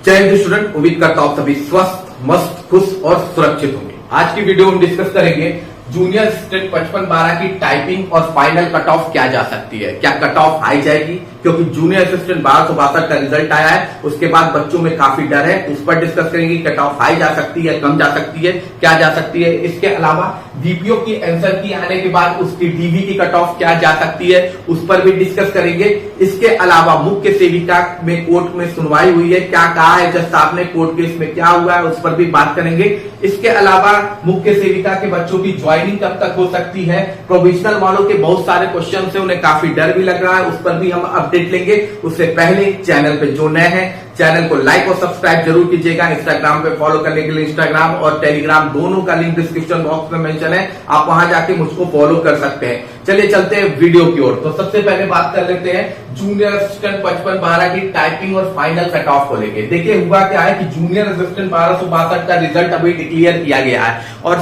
जय हिंद स्टूडेंट, उम्मीद करता हूं सभी स्वस्थ, मस्त, खुश और सुरक्षित होंगे। आज की वीडियो में डिस्कस करेंगे जूनियर असिस्टेंट 55-12 की टाइपिंग और फाइनल कट ऑफ क्या जा सकती है। क्या कट ऑफ हाई जाएगी? क्योंकि जूनियर असिस्टेंट 1262 का रिजल्ट आया है, उसके बाद बच्चों में काफी डर है। उस पर डिस्कस करेंगे कट ऑफ हाई जा सकती है, कम जा सकती है, क्या जा सकती है। इसके अलावा डीपीओ की आंसर की आने के बाद उसकी डीवी की कट ऑफ क्या जा सकती है, उस पर भी डिस्कस करेंगे। इसके अलावा मुख्य सेविका में कोर्ट में सुनवाई हुई है, क्या कहा है जज साहब ने, कोर्ट केस में क्या हुआ है, उस पर भी बात करेंगे। इसके अलावा मुख्य सेविका के बच्चों की ज्वाइनिंग कब तक हो सकती है। प्रोविजनल वालों के बहुत सारे क्वेश्चन से उन्हें काफी डर भी लग रहा है, उस पर भी हम अपडेट लेंगे। उससे पहले चैनल पे जो नए हैं चैनल को लाइक और सब्सक्राइब जरूर कीजिएगा। इंस्टाग्राम पे फॉलो करने के लिए इंस्टाग्राम और टेलीग्राम दोनों का लिंक डिस्क्रिप्शन बॉक्स में मेंशन है, आप वहां जाके मुझको फॉलो कर सकते हैं। चलिए चलते हैं वीडियो की ओर। तो सबसे पहले बात कर लेते हैं जूनियर असिस्टेंट 55-12 की टाइपिंग और फाइनल कट ऑफ को लेके। देखिए हुआ क्या है कि जूनियर असिस्टेंट 1262 का रिजल्ट अभी डिक्लेयर किया गया है और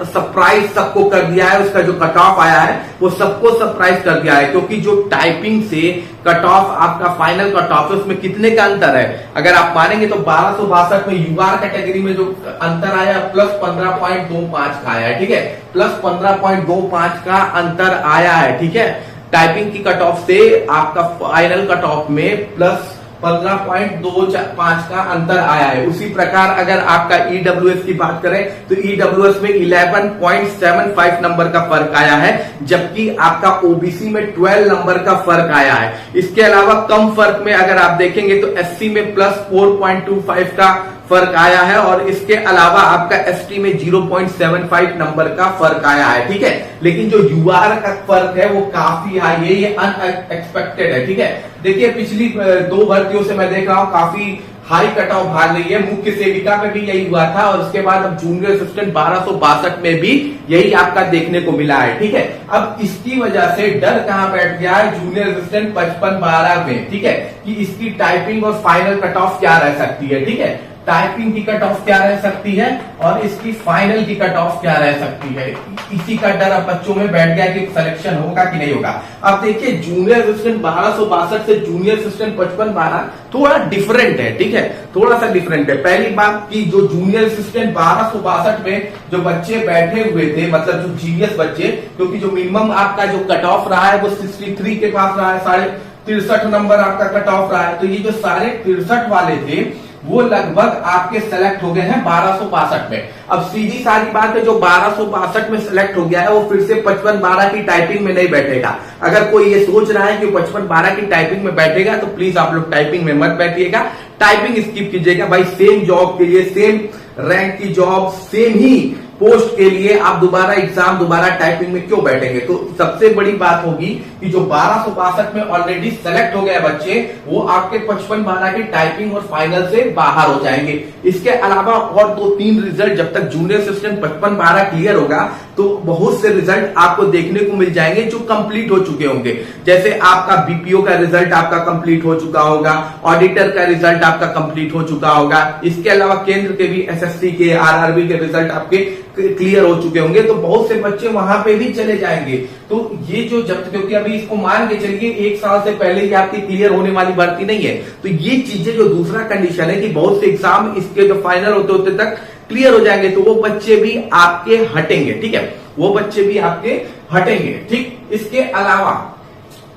सरप्राइज सबको कर दिया है। उसका जो कट ऑफ आया है वो सबको सरप्राइज कर दिया है, क्योंकि जो टाइपिंग से कट ऑफ आपका फाइनल कट ऑफ है उसमें कितने का अंतर है अगर आप मानेंगे तो 1262 में यूआर कैटेगरी में जो अंतर आया प्लस 15.25 का आया है, ठीक है, प्लस 15.25 का अंतर आया है, ठीक है। टाइपिंग की कट ऑफ से आपका फाइनल कट ऑफ में प्लस 15.25 का अंतर आया है। उसी प्रकार अगर आपका ईडब्ल्यूएस की बात करें तो ईडब्ल्यूएस में 11.75 नंबर का फर्क आया है, जबकि आपका ओबीसी में 12 नंबर का फर्क आया है। इसके अलावा कम फर्क में अगर आप देखेंगे तो एससी में प्लस 4.25 का फर्क आया है और इसके अलावा आपका एसटी में 0.75 नंबर का फर्क आया है, ठीक है। लेकिन जो यूआर का फर्क है वो काफी हाई है, ये अनएक्सपेक्टेड है, ठीक है। देखिए पिछली दो भर्तियों से मैं देख रहा हूं काफी हाई कट ऑफ भाग रही है। मुख्य सेविका में भी यही हुआ था और उसके बाद अब जूनियर असिस्टेंट 1262 में भी यही आपका देखने को मिला है, ठीक है। अब इसकी वजह से डर कहां बैठ गया है जूनियर असिस्टेंट 55-12 में, ठीक है, कि इसकी टाइपिंग और फाइनल कट ऑफ क्या रह सकती है, ठीक है। टाइपिंग की कट ऑफ क्या रह सकती है और इसकी फाइनल की कट ऑफ क्या रह सकती है, इसी का डर अब बच्चों में बैठ गया कि सिलेक्शन होगा कि नहीं होगा। अब देखिए जूनियर असिस्टेंट 1262 से जूनियर असिस्टेंट 55-12 थोड़ा डिफरेंट है, ठीक है, थोड़ा सा डिफरेंट है। पहली बात की जो जूनियर असिस्टेंट 1262 में जो बच्चे बैठे हुए थे, मतलब जो जीनियस बच्चे, क्योंकि जो मिनिमम आपका जो कट ऑफ रहा है वो 63 के पास रहा है, 63.5 नंबर आपका कट ऑफ रहा है। तो ये जो 63.5 वाले थे वो लगभग आपके सेलेक्ट हो गए हैं 1262 में। अब सीधी सारी बात है, जो 1262 में सेलेक्ट हो गया है वो फिर से 55-12 की टाइपिंग में नहीं बैठेगा। अगर कोई ये सोच रहा है कि 55-12 की टाइपिंग में बैठेगा तो प्लीज आप लोग टाइपिंग में मत बैठिएगा, टाइपिंग स्किप कीजिएगा। भाई सेम जॉब के लिए, सेम रैंक की जॉब, सेम ही पोस्ट के लिए आप दोबारा एग्जाम, दोबारा टाइपिंग में क्यों बैठेंगे। तो सबसे बड़ी बात होगी कि जो 1262 में ऑलरेडी सेलेक्ट हो गए बच्चे वो आपके 55-12 की टाइपिंग और फाइनल से बाहर हो जाएंगे। इसके अलावा और 2-3 रिजल्ट जब तक जूनियर असिस्टेंट 55-12 क्लियर होगा तो बहुत से रिजल्ट आपको देखने को मिल जाएंगे जो कंप्लीट हो चुके होंगे। जैसे आपका बीपीओ का रिजल्ट आपका कंप्लीट हो चुका होगा, ऑडिटर का रिजल्ट आपका कंप्लीट हो चुका होगा। इसके अलावा केंद्र के भी एसएससी के, आरआरबी के रिजल्ट आपके क्लियर हो चुके होंगे, तो बहुत से बच्चे वहां पे भी चले जाएंगे। तो ये जो जब, क्योंकि अभी इसको मान के चलिए 1 साल से पहले ही आपकी क्लियर होने वाली भर्ती नहीं है, तो ये चीजें जो दूसरा कंडीशन है कि बहुत से एग्जाम इसके जो फाइनल होते होते तक क्लियर हो जाएंगे, तो वो बच्चे भी आपके हटेंगे, ठीक है, वो बच्चे भी आपके हटेंगे, ठीक। इसके अलावा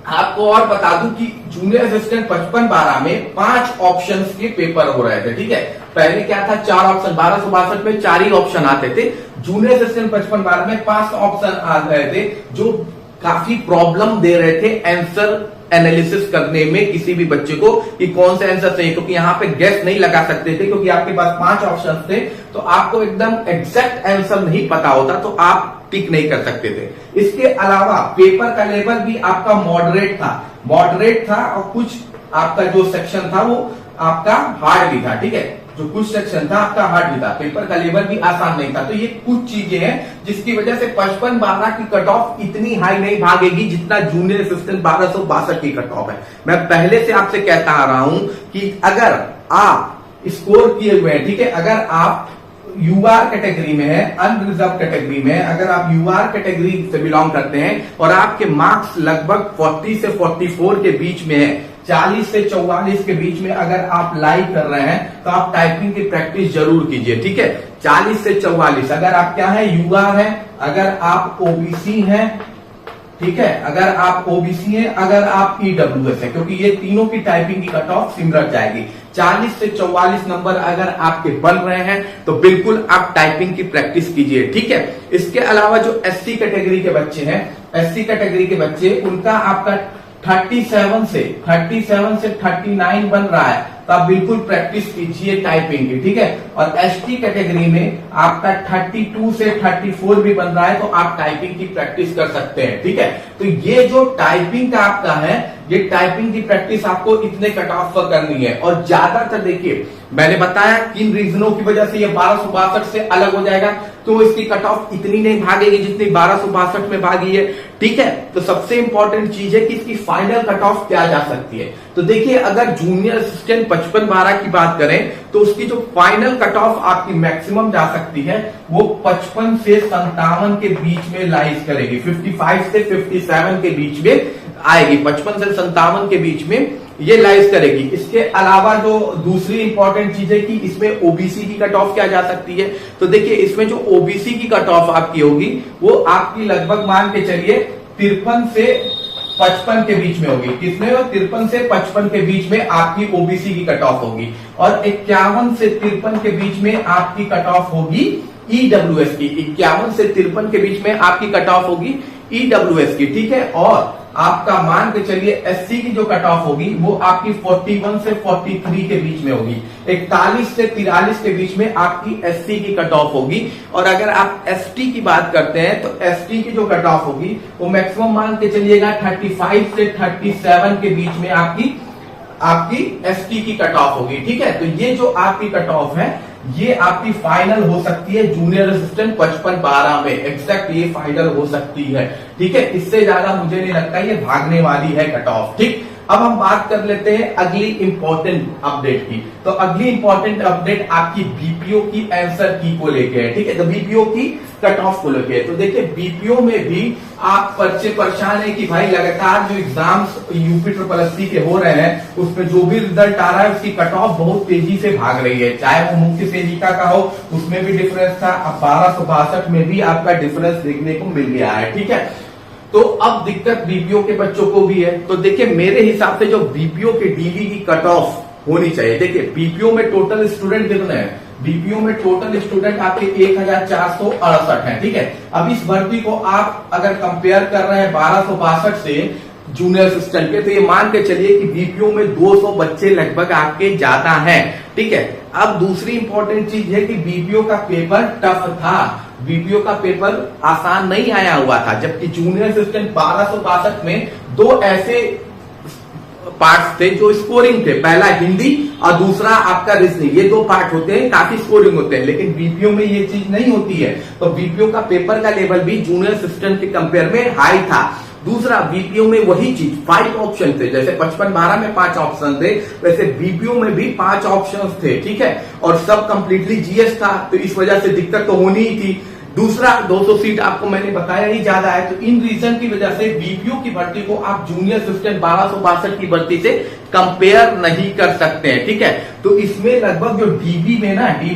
आपको और बता दूं कि जूनियर असिस्टेंट 55-12 में 5 ऑप्शंस के पेपर हो रहे थे, ठीक है। पहले क्या था, 4 ऑप्शन, 1262 में 4 ही ऑप्शन आते थे। जूनियर असिस्टेंट 55-12 में 5 ऑप्शन आ रहे थे जो काफी प्रॉब्लम दे रहे थे आंसर एनालिसिस करने में किसी भी बच्चे को कि कौन सा आंसर चाहिए, क्योंकि यहाँ पे गेस नहीं लगा सकते थे, क्योंकि आपके पास 5 ऑप्शन थे तो आपको एकदम एग्जैक्ट आंसर नहीं पता होता तो आप टिक नहीं कर सकते थे। इसके अलावा पेपर का लेवल भी आपका मॉडरेट था और कुछ आपका जो सेक्शन था वो आपका हार्ड भी था, ठीक है, जो कुछ सेक्शन था आपका हार्ड भी था, पेपर का लेवल भी आसान नहीं था। तो ये कुछ चीजें हैं जिसकी वजह से 55-12 की कट ऑफ इतनी हाई नहीं भागेगी जितना जूनियर असिस्टेंट 1262 की कट ऑफ है। मैं पहले से आपसे कहता आ रहा हूं कि अगर आप स्कोर किए हुए हैं, ठीक है, अगर आप यूआर कैटेगरी में है, अनरिजर्व कैटेगरी में, अगर आप यूआर कैटेगरी से बिलोंग करते हैं और आपके मार्क्स लगभग 40 से 44 के बीच में है, 40 से 44 के बीच में अगर आप लाइक कर रहे हैं तो आप टाइपिंग की प्रैक्टिस जरूर कीजिए, ठीक है। 40 से 44 अगर आप क्या है, यूआर है, अगर आप ओबीसी हैं, ठीक है, अगर आप ओबीसी हैं, अगर आप ईडब्ल्यूएस है, क्योंकि ये तीनों की टाइपिंग की कट ऑफ सिमरत जाएगी। 40 से 44 नंबर अगर आपके बन रहे हैं तो बिल्कुल आप टाइपिंग की प्रैक्टिस कीजिए, ठीक है। इसके अलावा जो एससी कैटेगरी के बच्चे हैं, एससी कैटेगरी के बच्चे, उनका आपका 37 से 39 बन रहा है तो आप बिल्कुल प्रैक्टिस कीजिए टाइपिंग की, ठीक है। और एसटी कैटेगरी में आपका 32 से 34 भी बन रहा है तो आप टाइपिंग की प्रैक्टिस कर सकते हैं, ठीक है। तो ये जो टाइपिंग का आपका है, ये टाइपिंग की प्रैक्टिस आपको इतने कट ऑफ पर करनी है। और ज्यादातर देखिए मैंने बताया किन रीजनों की वजह से ये 1262 से अलग हो जाएगा, तो इसकी कट ऑफ इतनी नहीं भागेगी जितनी 1262 में भागी है, ठीक है। तो सबसे इंपॉर्टेंट चीज है कि इसकी फाइनल कट ऑफ क्या जा सकती है। तो देखिए अगर जूनियर असिस्टेंट 55-12 की बात करें तो उसकी जो फाइनल कट ऑफ आपकी मैक्सिमम जा सकती है वो 55 से 57 के बीच में लाइज करेगी, 55 से 57 के बीच में आएगी, 55 से 57 के बीच में ये लाइज करेगी। इसके अलावा जो दूसरी इंपॉर्टेंट चीज है कि इसमें ओबीसी की कट ऑफ क्या जा सकती है। तो देखिए इसमें जो ओबीसी की कट ऑफ आपकी होगी वो आपकी लगभग मान के चलिए 53 से 55 के बीच में होगी। किसमें? 53 से 55 के बीच में आपकी ओबीसी की कट ऑफ होगी, और 51 से 53 के बीच में आपकी कट ऑफ होगी ईडब्ल्यूएस की। 51 से 53 के बीच में आपकी कट ऑफ होगी ईडब्ल्यूएस की, ठीक है। और आपका मान के चलिए एससी की जो कट ऑफ होगी वो आपकी 41 से 43 के बीच में होगी। 41 से 43 के बीच में आपकी एससी की कट ऑफ होगी। और अगर आप एसटी की बात करते हैं तो एसटी की जो कट ऑफ होगी वो मैक्सिमम मान के चलिएगा 35 से 37 के बीच में आपकी एसटी की कट ऑफ होगी, ठीक है। तो ये जो आपकी कट ऑफ है ये आपकी फाइनल हो सकती है जूनियर असिस्टेंट 55-12 में, एग्जैक्ट ये फाइनल हो सकती है, ठीक है। इससे ज्यादा मुझे नहीं लगता ये भागने वाली है कट ऑफ, ठीक। अब हम बात कर लेते हैं अगली इंपॉर्टेंट अपडेट की। तो अगली इंपॉर्टेंट अपडेट आपकी बीपीओ की आंसर की को लेके है, ठीक है। तो बीपीओ की कट ऑफ को लेके है। तो देखिए बीपीओ में भी आप परेशान है कि भाई लगातार जो एग्जाम्स यूपी SSSC के हो रहे हैं उसमें जो भी रिजल्ट आ रहा है उसकी कट ऑफ बहुत तेजी से भाग रही है। चाहे वो मुख्य सेविका का हो उसमें भी डिफरेंस था, अब 1262 में भी आपका डिफरेंस देखने को मिल गया है, ठीक है। तो अब दिक्कत बीपीओ के बच्चों को भी है। तो देखिए मेरे हिसाब से जो बीपीओ के डीवी की कट ऑफ होनी चाहिए, देखिए बीपीओ में टोटल स्टूडेंट कितने हैं, बीपीओ में टोटल स्टूडेंट आपके 1468 हैं, ठीक है। अब इस भर्ती को आप अगर कंपेयर कर रहे हैं 1262 से जूनियर असिस्टेंट के, तो ये मान के चलिए कि बीपीओ में 200 बच्चे लगभग आपके ज्यादा हैं, ठीक है। अब दूसरी इंपॉर्टेंट चीज है कि बीपीओ का पेपर टफ था, बीपीओ का पेपर आसान नहीं आया हुआ था, जबकि जूनियर असिस्टेंट 1262 में दो ऐसे पार्ट्स थे जो स्कोरिंग थे, पहला हिंदी और दूसरा आपका रीजनिंग, ये दो पार्ट होते हैं काफी स्कोरिंग होते हैं, लेकिन बीपीओ में ये चीज नहीं होती है। तो बीपीओ का पेपर का लेवल भी जूनियर असिस्टेंट के कंपेयर में हाई था। दूसरा बीपीओ में वही चीज 5 ऑप्शन थे, जैसे 55-12 में 5 ऑप्शन थे वैसे बीपीओ में भी 5 ऑप्शन थे, ठीक है। और सब कंप्लीटली जीएस था, तो इस वजह से दिक्कत तो होनी ही थी। दूसरा 200 सीट आपको मैंने बताया ही ज्यादा है, तो इन रीजन की वजह से बीपीओ की भर्ती को आप जूनियर असिस्टेंट 1262 की भर्ती से कंपेयर नहीं कर सकते हैं, ठीक है। तो इसमें लगभग जो डीबी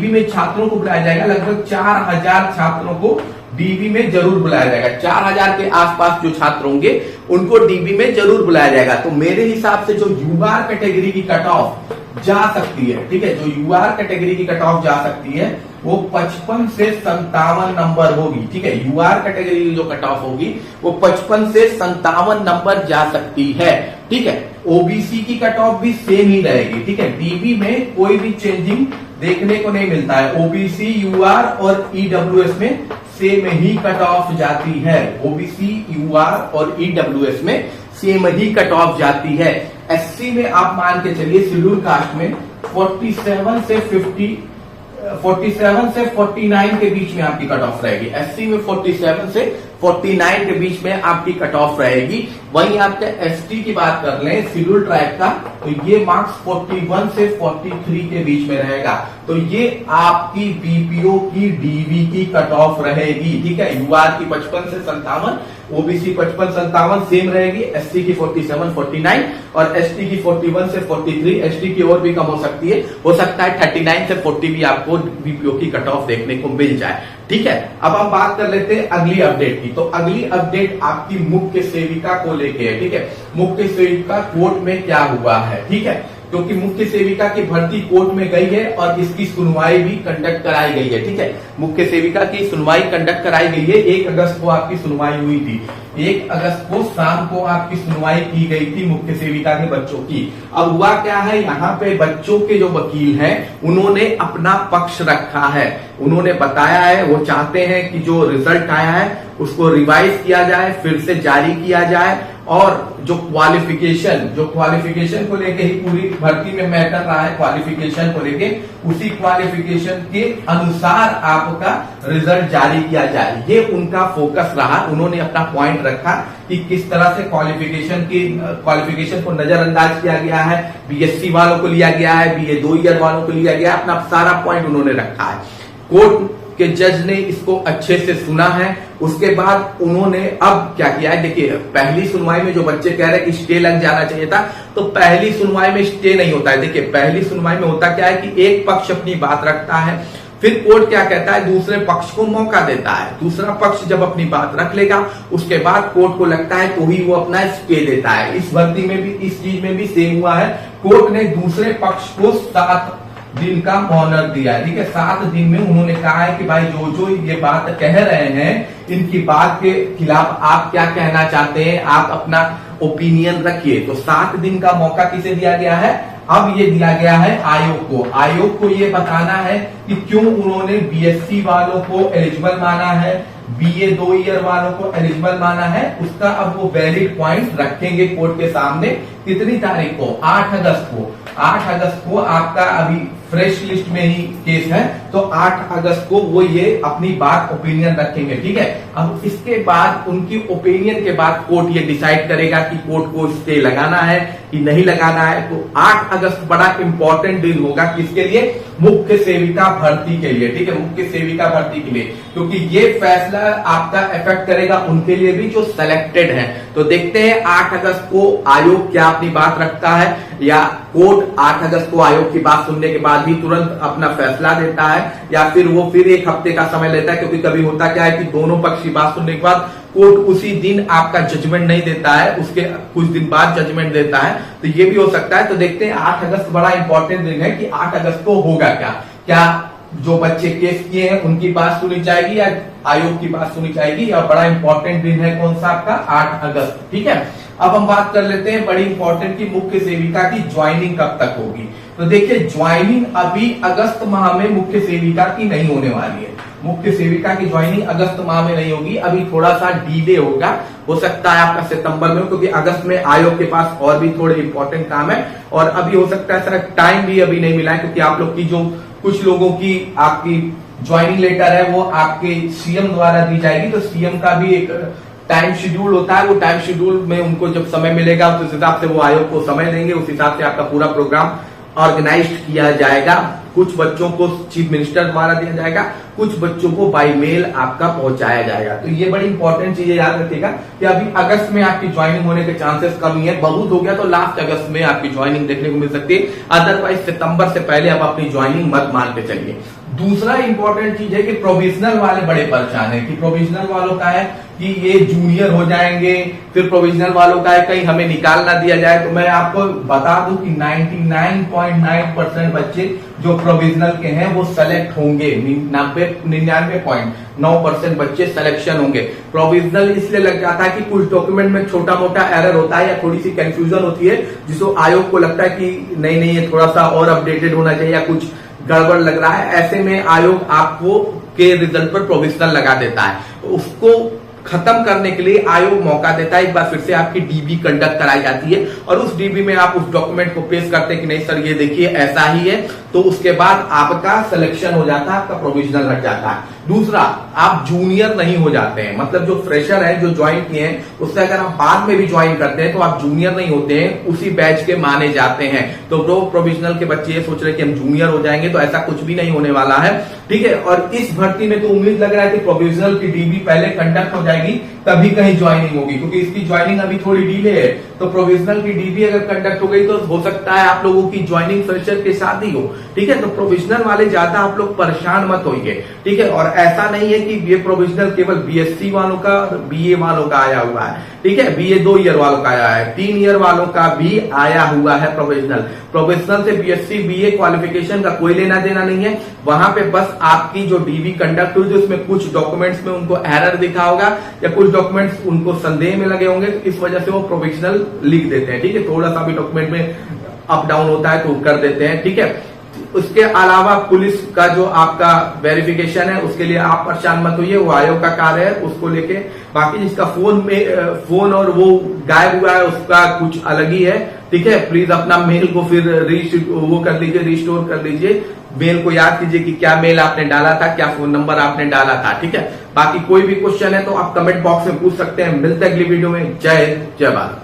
में छात्रों को बुलाया जाएगा, लगभग 4000 छात्रों को डीबी में जरूर बुलाया जाएगा। 4000 के आसपास जो छात्र होंगे उनको डीबी में जरूर बुलाया जाएगा। तो मेरे हिसाब से जो यूआर कैटेगरी की कट ऑफ जा सकती है, ठीक है, जो यूआर कैटेगरी की कट ऑफ जा सकती है वो 55 से 57 नंबर होगी, ठीक है। यूआर कैटेगरी की जो कट ऑफ होगी वो 55 से 57 नंबर जा सकती है, ठीक है। ओबीसी की कट ऑफ भी सेम ही रहेगी, ठीक है। डीबी में कोई भी चेंजिंग देखने को नहीं मिलता है, ओबीसी, यूआर और ईडब्ल्यूएस में सेम ही कट ऑफ जाती है। ओबीसी, यूआर और ईडब्ल्यूएस में सेम ही कट ऑफ जाती है। एससी में आप मान के चलिए शेड्यूल कास्ट में 47 से 49 के बीच में आपकी कट ऑफ रहेगी। एससी में 47 से 49 के बीच में आपकी कट ऑफ रहेगी। वहीं आपके एसटी की बात कर लें शेड्यूल ट्राइब का, तो ये मार्क्स 41 से 43 के बीच में रहेगा। तो ये आपकी बीपीओ की डीवी की कट ऑफ रहेगी, ठीक है। यूआर की 55 से 57, ओबीसी 55-57 सेम रहेगी, एससी की 47-49 और एसटी की 41 से 43, एसटी की और भी कम हो सकती है, हो सकता है 39 से 40 भी आपको बीपीओ की कट ऑफ देखने को मिल जाए। ठीक है, अब हम बात कर लेते हैं अगली अपडेट की। तो अगली अपडेट आपकी मुख्य सेविका को लेके है। ठीक है, मुख्य सेविका कोर्ट में क्या हुआ है। ठीक है, क्योंकि मुख्य सेविका की भर्ती कोर्ट में गई है और इसकी सुनवाई भी कंडक्ट कराई गई है। ठीक है, मुख्य सेविका की सुनवाई कंडक्ट कराई गई है। 1 अगस्त को आपकी सुनवाई हुई थी। 1 अगस्त को शाम को आपकी सुनवाई की गई थी मुख्य सेविका के बच्चों की। अब हुआ क्या है, यहाँ पे बच्चों के जो वकील हैं उन्होंने अपना पक्ष रखा है। उन्होंने बताया है वो चाहते हैं कि जो रिजल्ट आया है उसको रिवाइज किया जाए, फिर से जारी किया जाए और जो क्वालिफिकेशन को लेके ही पूरी भर्ती में मैटर रहा है, क्वालिफिकेशन को लेके उसी क्वालिफिकेशन के अनुसार आपका रिजल्ट जारी किया जाए, ये उनका फोकस रहा। उन्होंने अपना पॉइंट रखा कि किस तरह से क्वालिफिकेशन को नजरअंदाज किया गया है, बीएससी वालों को लिया गया है, बीए 2 ईयर वालों को लिया गया है, अपना सारा पॉइंट उन्होंने रखा है। कोर्ट के जज ने इसको अच्छे से सुना है। उसके बाद उन्होंने अब क्या किया है, देखिए पहली सुनवाई में जो बच्चे कह रहे हैं कि स्टे लग जाना चाहिए था, तो पहली सुनवाई में स्टे नहीं होता है। देखिए पहली सुनवाई में होता क्या है कि एक पक्ष अपनी बात रखता है, फिर कोर्ट क्या कहता है दूसरे पक्ष को मौका देता है। दूसरा पक्ष जब अपनी बात रख लेगा उसके बाद कोर्ट को लगता है तो ही वो अपना स्टे देता है। इस भर्ती में भी इस चीज में भी सेम हुआ है। कोर्ट ने दूसरे पक्ष को 7 दिन का ऑनर दिया है। ठीक है, 7 दिन में उन्होंने कहा है कि भाई जो ये बात कह रहे हैं इनकी बात के खिलाफ आप क्या कहना चाहते हैं, आप अपना ओपिनियन रखिए। तो 7 दिन का मौका किसे दिया गया है, अब ये दिया गया है आयोग को। आयोग को ये बताना है कि क्यों उन्होंने बीएससी वालों को एलिजिबल माना है, बीए 2 ईयर वालों को एलिजिबल माना है। उसका अब वो वैलिड पॉइंट रखेंगे कोर्ट के सामने। कितनी तारीख को, 8 अगस्त को। 8 अगस्त को आपका अभी फ्रेश लिस्ट में ही केस है, तो 8 अगस्त को वो ये अपनी बात ओपिनियन रखेंगे। ठीक है, अब इसके बाद उनकी ओपिनियन के बाद कोर्ट ये डिसाइड करेगा कि कोर्ट को स्टे लगाना है कि नहीं लगाना है। तो 8 अगस्त बड़ा इंपॉर्टेंट दिन होगा किसके लिए, मुख्य सेविका भर्ती के लिए। ठीक है, मुख्य सेविका भर्ती के लिए, क्योंकि ये फैसला आपका इफेक्ट करेगा उनके लिए भी जो सिलेक्टेड है। तो देखते हैं 8 अगस्त को आयोग क्या अपनी बात रखता है, या कोर्ट 8 अगस्त को आयोग की बात सुनने के बाद ही तुरंत अपना फैसला देता है, या फिर वो फिर 1 हफ्ते का समय लेता है। क्योंकि कभी होता क्या है कि दोनों पक्ष की बात सुनने के बाद कोर्ट उसी दिन आपका जजमेंट नहीं देता है, उसके कुछ दिन बाद जजमेंट देता है। तो ये भी हो सकता है। तो देखते हैं 8 अगस्त बड़ा इंपॉर्टेंट दिन है कि 8 अगस्त को होगा क्या जो बच्चे केस किए हैं उनकी बात सुनी जाएगी या आयोग की बात सुनी जाएगी, या बड़ा इंपॉर्टेंट दिन है कौन सा आपका, 8 अगस्त। ठीक है, अब हम बात कर लेते हैं बड़ी इंपॉर्टेंट की मुख्य सेविका की ज्वाइनिंग कब तक होगी। तो देखिए ज्वाइनिंग अभी अगस्त माह में मुख्य सेविका की नहीं होने वाली है। मुख्य सेविका की ज्वाइनिंग अगस्त माह में नहीं होगी, अभी थोड़ा सा डिले होगा। हो सकता है आपका सितंबर में हो, क्योंकि अगस्त में आयोग के पास और भी थोड़े इंपॉर्टेंट काम है, और अभी हो सकता है सर टाइम भी अभी नहीं मिला है, क्योंकि आप लोग की जो कुछ लोगों की आपकी ज्वाइनिंग लेटर है वो आपके सीएम द्वारा दी जाएगी। तो सीएम का भी एक टाइम शेड्यूल होता है, वो टाइम शेड्यूल में उनको जब समय मिलेगा उस हिसाब से वो आयोग को समय देंगे, उस हिसाब से आपका पूरा प्रोग्राम ऑर्गेनाइज किया जाएगा। कुछ बच्चों को चीफ मिनिस्टर द्वारा दिया जाएगा, कुछ बच्चों को बाय मेल आपका पहुंचाया जाएगा। तो ये बड़ी इंपॉर्टेंट चीजें याद रखिएगा कि अभी अगस्त में आपकी ज्वाइनिंग होने के चांसेस कम ही है। बहुत हो गया तो लास्ट अगस्त में आपकी ज्वाइनिंग देखने को मिल सकती है, अदरवाइज सितंबर से पहले आप अपनी ज्वाइनिंग मत मान के चलिए। दूसरा इंपॉर्टेंट चीज है कि प्रोविजनल वाले बड़े परेशान है, कि प्रोविजनल वालों का है कि ये जूनियर हो जाएंगे, फिर प्रोविजनल वालों का है कहीं हमें निकाल ना दिया जाए। तो मैं आपको बता दूं कि 99.9% बच्चे जो प्रोविजनल के हैं वो सेलेक्ट होंगे, 99.9% बच्चे सिलेक्शन होंगे। प्रोविजनल इसलिए लग जाता है कि कुछ डॉक्यूमेंट में छोटा मोटा एरर होता है या थोड़ी सी कंफ्यूजन होती है, जिसको आयोग को लगता है कि नहीं ये थोड़ा सा और अपडेटेड होना चाहिए या कुछ गड़बड़ लग रहा है। ऐसे में आयोग आपको के रिजल्ट पर प्रोविजनल लगा देता है। उसको खत्म करने के लिए आयोग मौका देता है, एक बार फिर से आपकी डीबी कंडक्ट कराई जाती है और उस डीबी में आप उस डॉक्यूमेंट को पेश करते हैं कि नहीं सर ये देखिए ऐसा ही है, तो उसके बाद आपका सिलेक्शन हो जाता है, आपका प्रोविजनल हट जाता है। दूसरा, आप जूनियर नहीं हो जाते हैं, मतलब जो फ्रेशर है जो ज्वाइन किए हैं उससे अगर आप बाद में भी ज्वाइन करते हैं तो आप जूनियर नहीं होते हैं, उसी बैच के माने जाते हैं। तो वो प्रोविजनल के बच्चे ये सोच रहे हैं कि हम जूनियर हो जाएंगे, तो ऐसा कुछ भी नहीं होने वाला है, ठीक है। और इस भर्ती में तो उम्मीद लग रहा है कि प्रोविजनल की डीबी पहले कंडक्ट हो जाएगी तभी कहीं ज्वाइनिंग होगी, क्योंकि इसकी ज्वाइनिंग अभी थोड़ी डिले है। तो प्रोविजनल की डीबी अगर कंडक्ट हो गई तो हो सकता है आप लोगों की ज्वाइनिंग फ्रेशर के साथ ही हो, ठीक है। तो प्रोविजनल वाले ज्यादा आप लोग परेशान मत होइए, ठीक है। और ऐसा नहीं है कि ये प्रोविजनल केवल बीएससी वालों का और बीए वालों का आया हुआ है, ठीक है। बीए 2 ईयर वालों का आया है, 3 ईयर वालों का भी आया हुआ है प्रोविजनल। प्रोविजनल से बीएससी बीए क्वालिफिकेशन का कोई लेना देना नहीं है, वहां पे बस आपकी जो डीबी कंडक्ट हुई उसमें कुछ डॉक्यूमेंट्स में उनको एरर दिखा होगा या कुछ डॉक्यूमेंट्स उनको संदेह में लगे होंगे, तो इस वजह से वो प्रोविजनल लिख देते हैं, ठीक है। थोड़ा सा भी डॉक्यूमेंट में अप डाउन होता है तो कर देते हैं, ठीक है। उसके अलावा पुलिस का जो आपका वेरिफिकेशन है उसके लिए आप परेशान मत होइए, वो आयोग का कार्य है, उसको लेके। बाकी जिसका फोन और वो गायब हुआ है उसका कुछ अलग ही है, ठीक है। प्लीज अपना मेल को फिर वो कर लीजिए, रिस्टोर कर लीजिए, मेल को याद कीजिए कि क्या मेल आपने डाला था, क्या फोन नंबर आपने डाला था, ठीक है। बाकी कोई भी क्वेश्चन है तो आप कमेंट बॉक्स में पूछ सकते हैं। मिलते हैं अगली वीडियो में। जय हिंद, जय भारत।